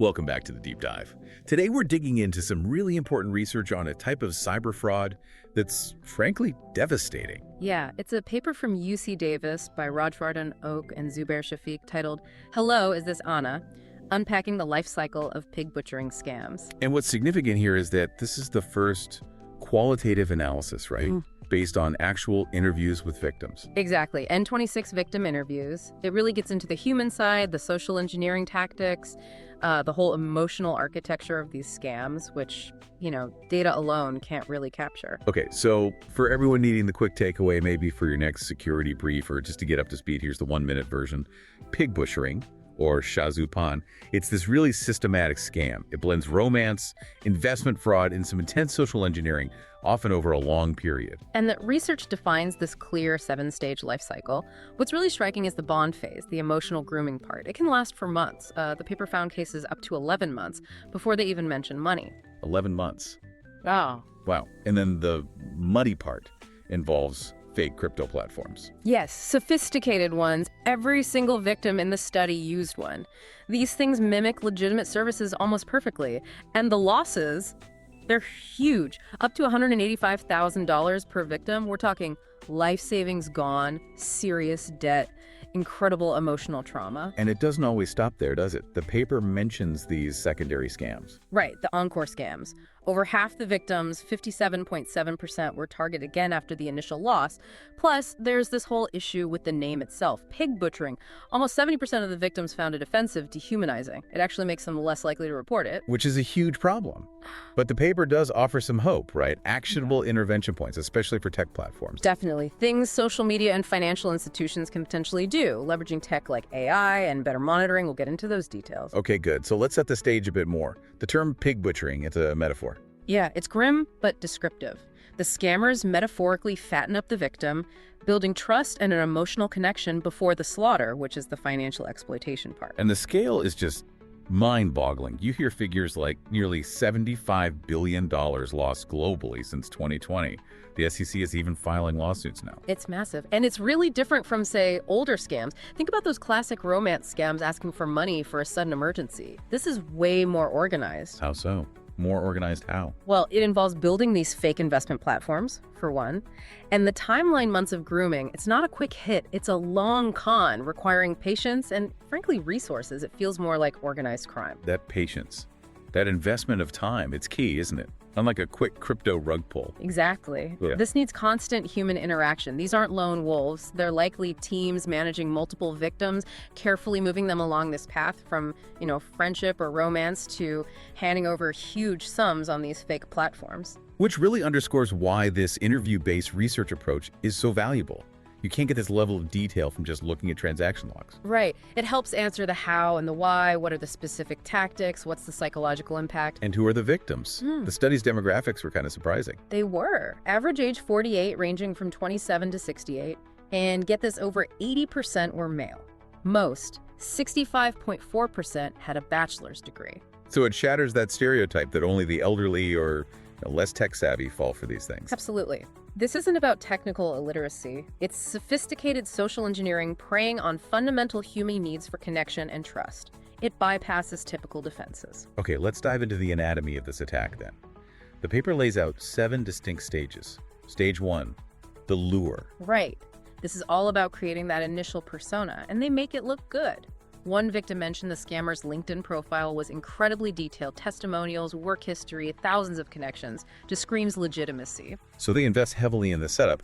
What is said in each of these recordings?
Welcome back to the Deep Dive. Today we're digging into some really important research on a type of cyber fraud that's frankly devastating. Yeah, it's a paper from UC Davis by Rajvardhan Oak and Zubair Shafiq titled, Hello, is this Anna? Unpacking the Lifecycle of Pig Butchering Scams. And what's significant here is that this is the first qualitative analysis, right? Based on actual interviews with victims. Exactly, and 26 victim interviews. It really gets into the human side, the social engineering tactics, the whole emotional architecture of these scams, which, data alone can't really capture. Okay, so for everyone needing the quick takeaway, maybe for your next security brief or just to get up to speed, here's the 1-minute version. Pig butchering, or shazupan, it's this really systematic scam. It blends romance, investment fraud, and some intense social engineering, often over a long period. And the research defines this clear 7-stage life cycle. What's really striking is the bond phase, the emotional grooming part. It can last for months. The paper found cases up to 11 months before they even mention money. 11 months. Oh. Wow. And then the muddy part involves fake crypto platforms. Yes, sophisticated ones. Every single victim in the study used one. These things mimic legitimate services almost perfectly. And the losses, they're huge. Up to $185,000 per victim. We're talking life savings gone, serious debt, incredible emotional trauma. And it doesn't always stop there, does it? The paper mentions these secondary scams. Right, the Encore scams. Over half the victims, 57.7%, were targeted again after the initial loss. Plus, there's this whole issue with the name itself, pig butchering. Almost 70% of the victims found it offensive, dehumanizing. It actually makes them less likely to report it. Which is a huge problem. But the paper does offer some hope, right? Actionable intervention points, especially for tech platforms. Definitely. Things social media and financial institutions can potentially do, leveraging tech like AI and better monitoring. We'll get into those details. Okay, good. So let's set the stage a bit more. The term pig butchering, it's a metaphor. Yeah, it's grim but descriptive. The scammers metaphorically fatten up the victim, building trust and an emotional connection before the slaughter, which is the financial exploitation part. And the scale is just mind-boggling. You hear figures like nearly $75 billion lost globally since 2020. The SEC is even filing lawsuits now. It's massive. And it's really different from, say, older scams. Think about those classic romance scams asking for money for a sudden emergency. This is way more organized. How so? More organized how? Well, it involves building these fake investment platforms, for one. And the timeline months of grooming, it's not a quick hit. It's a long con requiring patience and, frankly, resources. It feels more like organized crime. That patience, that investment of time, it's key, isn't it? Unlike a quick crypto rug pull. Exactly. Yeah. This needs constant human interaction. These aren't lone wolves. They're likely teams managing multiple victims, carefully moving them along this path from, friendship or romance to handing over huge sums on these fake platforms. Which really underscores why this interview-based research approach is so valuable. You can't get this level of detail from just looking at transaction logs. Right. It helps answer the how and the why. What are the specific tactics? What's the psychological impact? And who are the victims? The study's demographics were kind of surprising. They were. Average age 48, ranging from 27 to 68. And get this, over 80% were male. Most, 65.4%, had a bachelor's degree. So it shatters that stereotype that only the elderly or less tech-savvy fall for these things. Absolutely. This isn't about technical illiteracy. It's sophisticated social engineering preying on fundamental human needs for connection and trust. It bypasses typical defenses. Okay, let's dive into the anatomy of this attack then. The paper lays out 7 distinct stages. Stage 1, the lure. Right. This is all about creating that initial persona, and they make it look good. One victim mentioned the scammer's LinkedIn profile was incredibly detailed, testimonials, work history, thousands of connections, just screams legitimacy. So they invest heavily in the setup.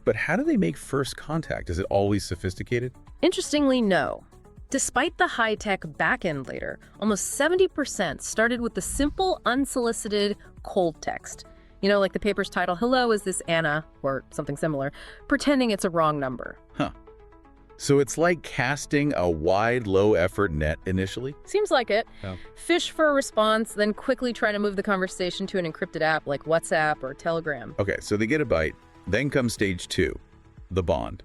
But how do they make first contact? Is it always sophisticated? Interestingly, no. Despite the high-tech back-end later, almost 70% started with the simple, unsolicited cold text. Like the paper's title, Hello, is this Anna? Or something similar, pretending it's a wrong number. Huh. So it's like casting a wide, low-effort net initially? Seems like it. Oh. Fish for a response, then quickly try to move the conversation to an encrypted app like WhatsApp or Telegram. Okay, so they get a bite. Then comes stage 2, the bond.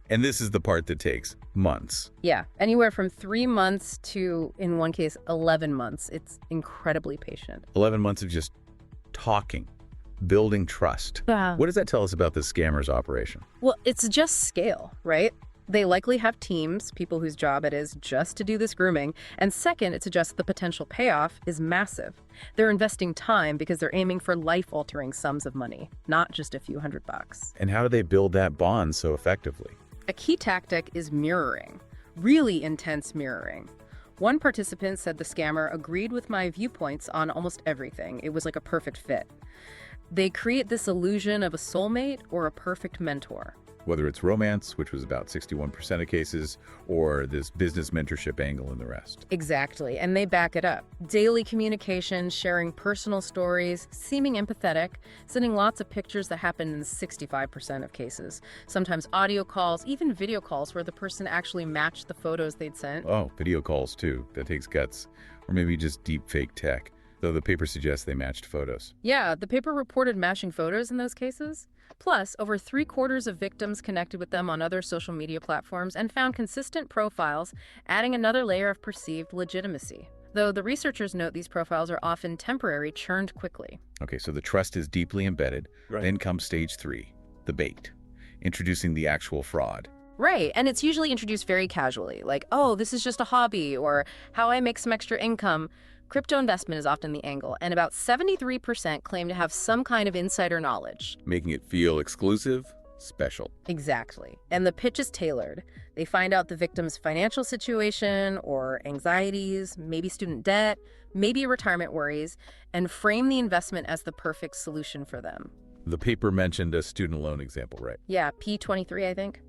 And this is the part that takes months. Yeah, anywhere from 3 months to, in one case, 11 months. It's incredibly patient. 11 months of just talking, building trust. What does that tell us about the scammer's operation? Well, it's just scale, right? They likely have teams, people whose job it is just to do this grooming. And second, it suggests the potential payoff is massive. They're investing time because they're aiming for life-altering sums of money, not just a few $100. And how do they build that bond so effectively? A key tactic is mirroring, really intense mirroring. One participant said the scammer agreed with my viewpoints on almost everything. It was like a perfect fit. They create this illusion of a soulmate or a perfect mentor. Whether it's romance, which was about 61% of cases, or this business mentorship angle in the rest. Exactly, and they back it up. Daily communication, sharing personal stories, seeming empathetic, sending lots of pictures that happen in 65% of cases. Sometimes audio calls, even video calls where the person actually matched the photos they'd sent. Oh, video calls too. That takes guts. Or maybe just deep fake tech, though the paper suggests they matched photos. Yeah, the paper reported matching photos in those cases. Plus, over 3/4 of victims connected with them on other social media platforms and found consistent profiles, adding another layer of perceived legitimacy. Though the researchers note these profiles are often temporary, churned quickly. Okay, so the trust is deeply embedded. Right. Then comes stage 3, the bait, introducing the actual fraud. Right, and it's usually introduced very casually, like, oh, this is just a hobby, or how I make some extra income. Crypto investment is often the angle, and about 73% claim to have some kind of insider knowledge. Making it feel exclusive, special. Exactly. And the pitch is tailored. They find out the victim's financial situation or anxieties, maybe student debt, maybe retirement worries, and frame the investment as the perfect solution for them. The paper mentioned a student loan example, right? Yeah, P23, I think.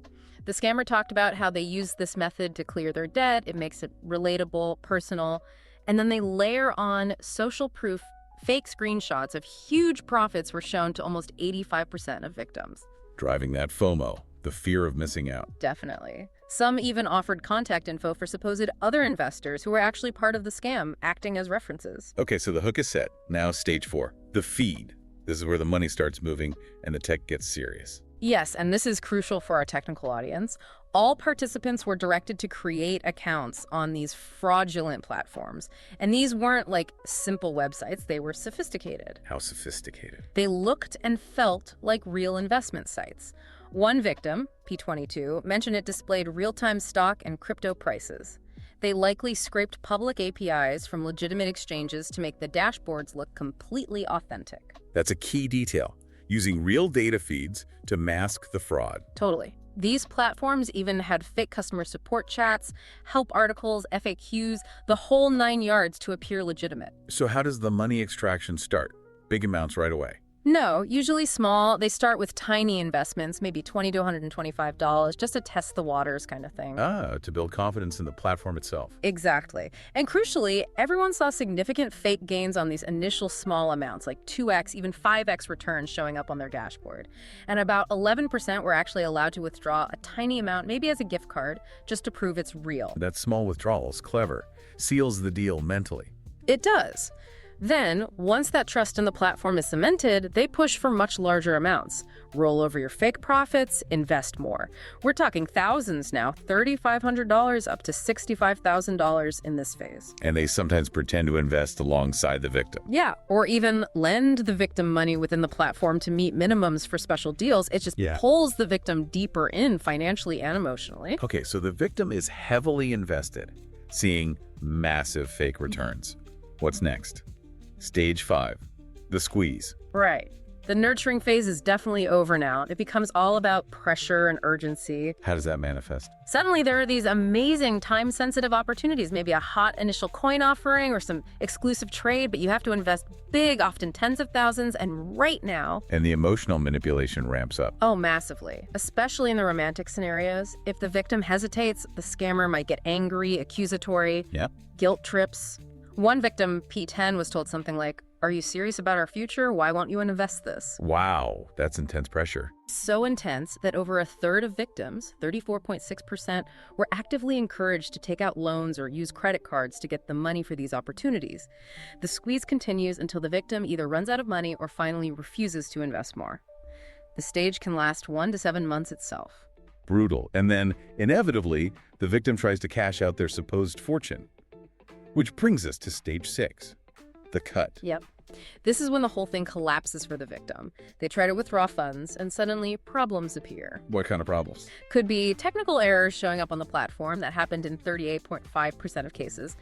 The scammer talked about how they use this method to clear their debt. It makes it relatable, personal. And then they layer on social proof. Fake screenshots of huge profits were shown to almost 85% of victims. Driving that FOMO, the fear of missing out. Definitely. Some even offered contact info for supposed other investors who were actually part of the scam, acting as references. Okay, so the hook is set. Now stage 4, the feed. This is where the money starts moving and the tech gets serious. Yes, and this is crucial for our technical audience. All participants were directed to create accounts on these fraudulent platforms. And these weren't like simple websites, they were sophisticated. How sophisticated. They looked and felt like real investment sites. One victim, P22, mentioned it displayed real-time stock and crypto prices. They likely scraped public APIs from legitimate exchanges to make the dashboards look completely authentic. That's a key detail, using real data feeds to mask the fraud. Totally. These platforms even had fake customer support chats, help articles, FAQs, the whole 9 yards to appear legitimate. So how does the money extraction start? Big amounts right away. No, usually small. They start with tiny investments, maybe $20 to $125, just to test the waters kind of thing. To build confidence in the platform itself. Exactly. And crucially, everyone saw significant fake gains on these initial small amounts, like 2x, even 5x returns showing up on their dashboard. And about 11% were actually allowed to withdraw a tiny amount, maybe as a gift card, just to prove it's real. That small withdrawal is clever. Seals the deal mentally. It does. Then, once that trust in the platform is cemented, they push for much larger amounts. Roll over your fake profits, invest more. We're talking thousands now, $3,500 up to $65,000 in this phase. And they sometimes pretend to invest alongside the victim. Yeah, or even lend the victim money within the platform to meet minimums for special deals. It just pulls the victim deeper in financially and emotionally. Okay, so the victim is heavily invested, seeing massive fake returns. What's next? Stage 5, the squeeze. Right. The nurturing phase is definitely over now. It becomes all about pressure and urgency. How does that manifest? Suddenly, there are these amazing time-sensitive opportunities, maybe a hot initial coin offering or some exclusive trade, but you have to invest big, often tens of thousands, and right now. And the emotional manipulation ramps up. Oh, massively. Especially in the romantic scenarios. If the victim hesitates, the scammer might get angry, accusatory, guilt trips. One victim, P10, was told something like, "Are you serious about our future? Why won't you invest this?" Wow, that's intense pressure. So intense that over a third of victims, 34.6%, were actively encouraged to take out loans or use credit cards to get the money for these opportunities. The squeeze continues until the victim either runs out of money or finally refuses to invest more. The stage can last 1 to 7 months itself. Brutal. And then, inevitably, the victim tries to cash out their supposed fortune. Which brings us to stage 6, the cut. Yep. This is when the whole thing collapses for the victim. They try to withdraw funds, and suddenly problems appear. What kind of problems? Could be technical errors showing up on the platform that happened in 38.5% of cases.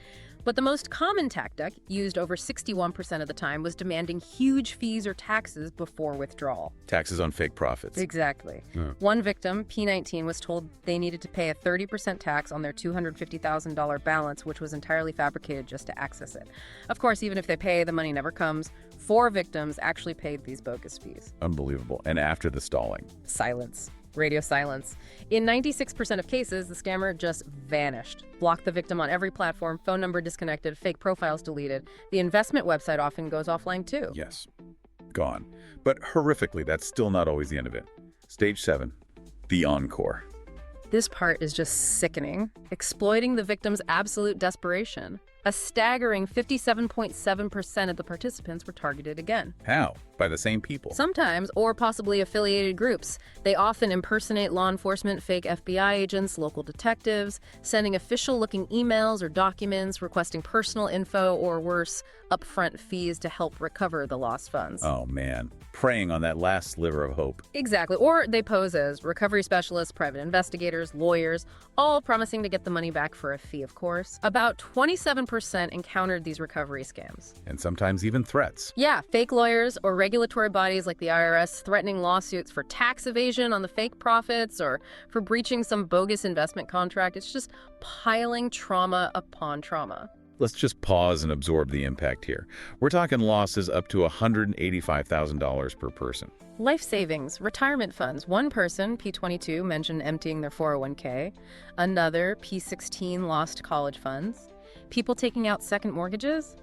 But the most common tactic, used over 61% of the time, was demanding huge fees or taxes before withdrawal. Taxes on fake profits. Exactly. Yeah. One victim, P19, was told they needed to pay a 30% tax on their $250,000 balance, which was entirely fabricated just to access it. Of course, even if they pay, the money never comes. 4 victims actually paid these bogus fees. Unbelievable. And after the stalling? Silence. Radio silence. In 96% of cases, the scammer just vanished. Blocked the victim on every platform, phone number disconnected, fake profiles deleted. The investment website often goes offline too. Yes. Gone. But horrifically, that's still not always the end of it. Stage 7, the Encore. This part is just sickening, exploiting the victim's absolute desperation. A staggering 57.7% of the participants were targeted again. How? By the same people? Sometimes, or possibly affiliated groups. They often impersonate law enforcement, fake FBI agents, local detectives, sending official-looking emails or documents, requesting personal info, or worse, upfront fees to help recover the lost funds. Oh, man. Preying on that last sliver of hope. Exactly. Or they pose as recovery specialists, private investigators, lawyers, all promising to get the money back for a fee, of course. About 27% encountered these recovery scams. And sometimes even threats. Yeah, fake lawyers or regulatory bodies like the IRS threatening lawsuits for tax evasion on the fake profits or for breaching some bogus investment contract. It's just piling trauma upon trauma. Let's just pause and absorb the impact here. We're talking losses up to $185,000 per person. Life savings, retirement funds. One person, P22, mentioned emptying their 401k. Another, P16, lost college funds. People taking out second mortgages,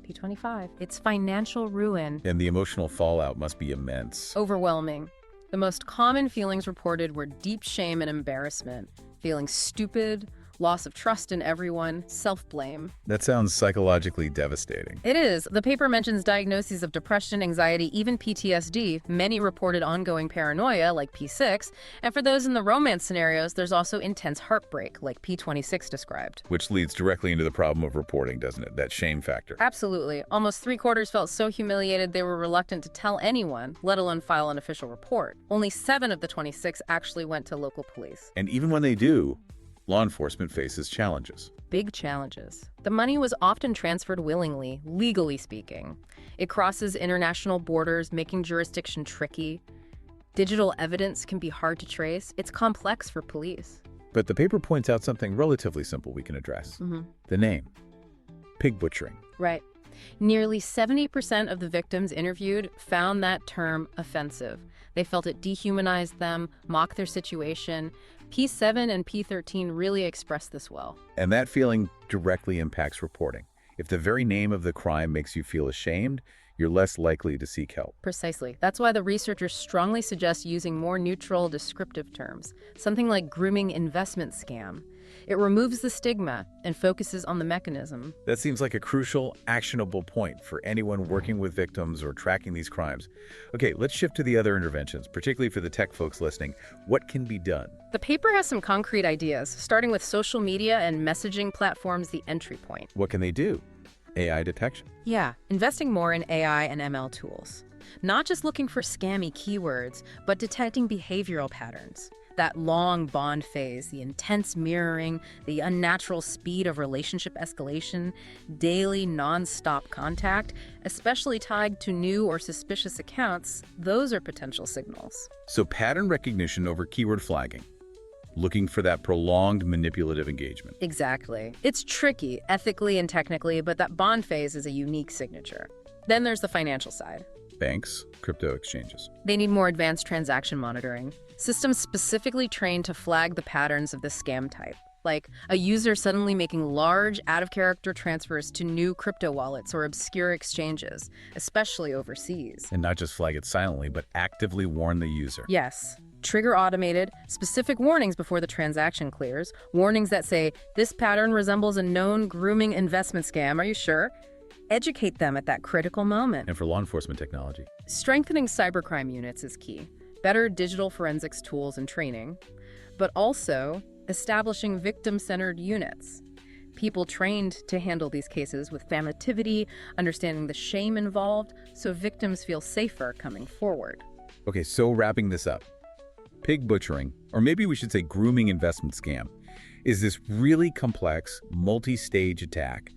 P25. It's financial ruin. And the emotional fallout must be immense. Overwhelming. The most common feelings reported were deep shame and embarrassment, feeling stupid, loss of trust in everyone, self-blame. That sounds psychologically devastating. It is. The paper mentions diagnoses of depression, anxiety, even PTSD. Many reported ongoing paranoia, like P6. And for those in the romance scenarios, there's also intense heartbreak, like P26 described. Which leads directly into the problem of reporting, doesn't it? That shame factor. Absolutely. Almost 3/4 felt so humiliated they were reluctant to tell anyone, let alone file an official report. Only 7 of the 26 actually went to local police. And even when they do, law enforcement faces challenges. Big challenges. The money was often transferred willingly, legally speaking. It crosses international borders, making jurisdiction tricky. Digital evidence can be hard to trace. It's complex for police. But the paper points out something relatively simple we can address. The name. Pig butchering. Right. Nearly 70% of the victims interviewed found that term offensive. They felt it dehumanized them, mocked their situation. P7 and P13 really express this well. And that feeling directly impacts reporting. If the very name of the crime makes you feel ashamed, you're less likely to seek help. Precisely. That's why the researchers strongly suggest using more neutral, descriptive terms. Something like grooming investment scam. It removes the stigma and focuses on the mechanism. That seems like a crucial, actionable point for anyone working with victims or tracking these crimes. Okay, let's shift to the other interventions, particularly for the tech folks listening. What can be done? The paper has some concrete ideas, starting with social media and messaging platforms, the entry point. What can they do? AI detection. Yeah, investing more in AI and ML tools. Not just looking for scammy keywords, but detecting behavioral patterns. That long bond phase, the intense mirroring, the unnatural speed of relationship escalation, daily non-stop contact, especially tied to new or suspicious accounts, those are potential signals. So pattern recognition over keyword flagging. Looking for that prolonged manipulative engagement. Exactly. It's tricky, ethically and technically, but that bond phase is a unique signature. Then there's the financial side. Banks, crypto exchanges. They need more advanced transaction monitoring. Systems specifically trained to flag the patterns of the scam type, like a user suddenly making large, out-of-character transfers to new crypto wallets or obscure exchanges, especially overseas. And not just flag it silently, but actively warn the user. Yes. Trigger automated, specific warnings before the transaction clears. Warnings that say, this pattern resembles a known grooming investment scam. Are you sure? Educate them at that critical moment. And for law enforcement technology. Strengthening cybercrime units is key. Better digital forensics tools and training, but also establishing victim-centered units. People trained to handle these cases with famativity, understanding the shame involved, so victims feel safer coming forward. Okay, so wrapping this up, pig butchering, or maybe we should say grooming investment scam, is this really complex, multi-stage attack.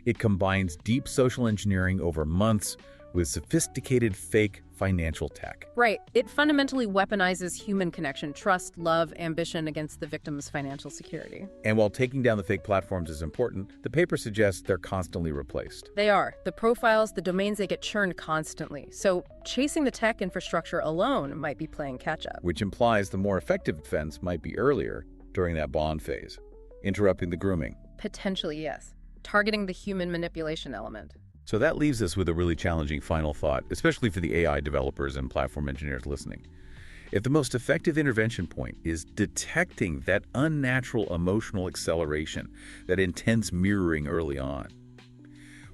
It combines deep social engineering over months with sophisticated fake financial tech. Right. It fundamentally weaponizes human connection, trust, love, ambition against the victim's financial security. And while taking down the fake platforms is important, the paper suggests they're constantly replaced. They are. The profiles, the domains, they get churned constantly. So chasing the tech infrastructure alone might be playing catch-up. Which implies the more effective defense might be earlier during that bond phase, interrupting the grooming. Potentially, yes. Targeting the human manipulation element. So that leaves us with a really challenging final thought, especially for the AI developers and platform engineers listening. If the most effective intervention point is detecting that unnatural emotional acceleration, that intense mirroring early on,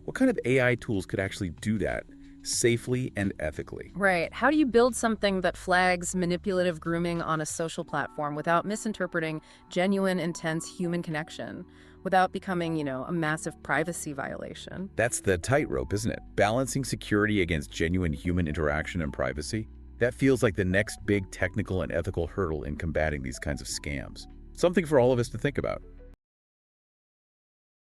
what kind of AI tools could actually do that safely and ethically? Right. How do you build something that flags manipulative grooming on a social platform without misinterpreting genuine, intense human connection, without becoming, a massive privacy violation? That's the tightrope, isn't it? Balancing security against genuine human interaction and privacy. That feels like the next big technical and ethical hurdle in combating these kinds of scams. Something for all of us to think about.